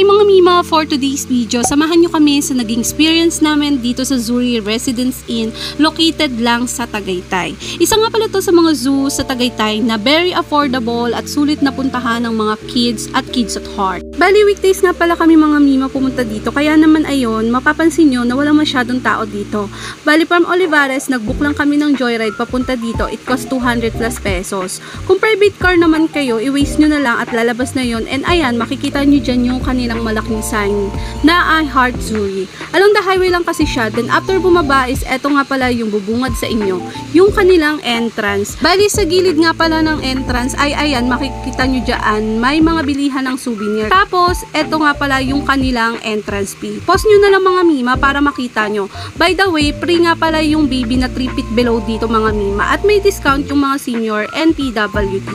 Hi mga Mima! For today's video, samahan nyo kami sa naging experience namin dito sa Zuri Residence Inn located lang sa Tagaytay. Isa nga pala to sa mga zoo sa Tagaytay na very affordable at sulit na puntahan ng mga kids at kids at heart. Bali weekdays nga pala kami mga Mima pumunta dito, kaya naman ayon, mapapansin nyo na walang masyadong tao dito. Bali from Olivares, nagbook lang kami ng joyride papunta dito, it cost 200 plus pesos. Kung private car naman kayo, i-waste nyo na lang at lalabas na yon, and ayan, makikita nyo dyan yung kanilang malaking sign na I Heart Zuri. Along the highway lang kasi siya, then after bumaba is eto nga pala yung bubungad sa inyo, yung kanilang entrance. Bali sa gilid nga pala ng entrance ay ayan, makikita nyo dyan may mga bilihan ng souvenir. Tapos eto nga pala yung kanilang entrance fee. Pause nyo na lang mga Mima para makita nyo. By the way, free nga pala yung baby na 3 feet below dito mga Mima, at may discount yung mga senior and PWD.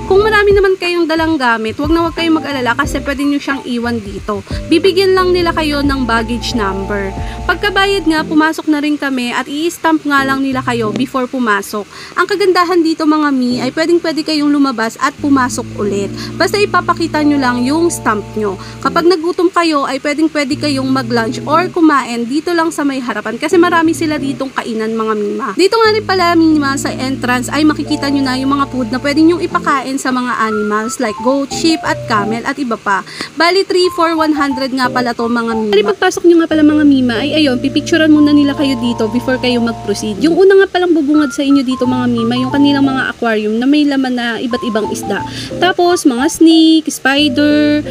Kung marami naman kayong dalang gamit, wag na wag kayong mag-alala kasi pwede nyo siyang iwan dito. Bibigyan lang nila kayo ng baggage number. Pagkabayad nga, pumasok na rin kami at i-stamp nga lang nila kayo before pumasok. Ang kagandahan dito mga Mi ay pwede kayong lumabas at pumasok ulit. Basta ipapakita nyo lang yung stamp nyo. Kapag nagutom kayo ay pwede kayong mag-lunch or kumain dito lang sa may harapan kasi marami sila ditong kainan mga Mima. Dito nga rin pala Mima sa entrance ay makikita nyo na yung mga food na pwede nyong ipakain sa mga animals like goat, sheep at camel at iba pa. Bali 3 for 100 nga pala to mga Mima. Bali pagpasok nyo nga pala mga Mima ay ayun, pipicturean muna nila kayo dito before kayo mag-proceed. Yung una nga palang bubungad sa inyo dito mga Mima, yung kanilang mga aquarium na may laman na iba't ibang isda. Tapos mga snake, spider,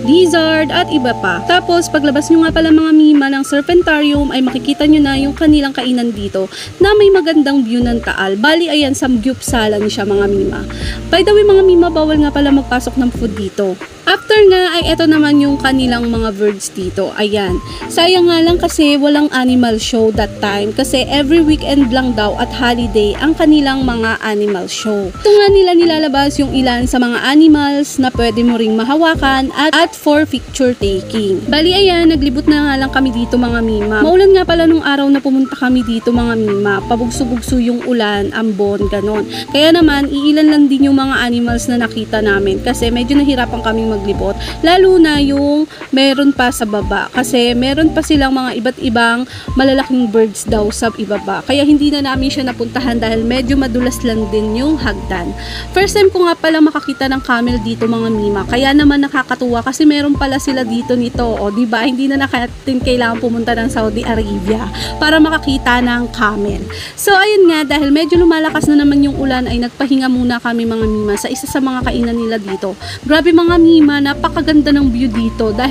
lizard at iba pa. Tapos paglabas nyo nga pala mga Mima ng serpentarium ay makikita nyo na yung kanilang kainan dito na may magandang view ng Taal. Bali ayan, samgyupsalan siya mga Mima. By the way mga Mima, bawal nga pala magpasok ng food dito. After nga ay eto naman yung kanilang mga birds dito. Ayan. Sayang nga lang kasi walang animal show that time kasi every weekend lang daw at holiday ang kanilang mga animal show. Ito nga nila nilalabas yung ilan sa mga animals na pwede mo ring mahawakan at for picture taking. Bali ayan, naglibot na nga lang kami dito mga Mima. Maulan nga pala nung araw na pumunta kami dito mga Mima. Pabugso-bugso yung ulan, ambon, ganon. Kaya naman, iilan lang din yung mga animals na nakita namin kasi medyo nahirapan kaming maglibot, lalo na yung meron pa sa baba kasi meron pa silang mga iba't ibang malalaking birds daw sa ibaba, kaya hindi na namin siya napuntahan dahil medyo madulas lang din yung hagdan. First time ko nga pala makakita ng camel dito mga Mima, kaya naman nakakatuwa kasi meron pala sila dito nito, o diba, hindi na natin kailangan pumunta ng Saudi Arabia para makakita ng camel. So ayun nga, dahil medyo lumalakas na naman yung ulan ay nagpahinga muna kami mga Mima sa isa sa mga kainan nila dito. Grabe mga Mima, napakaganda ng view dito dahil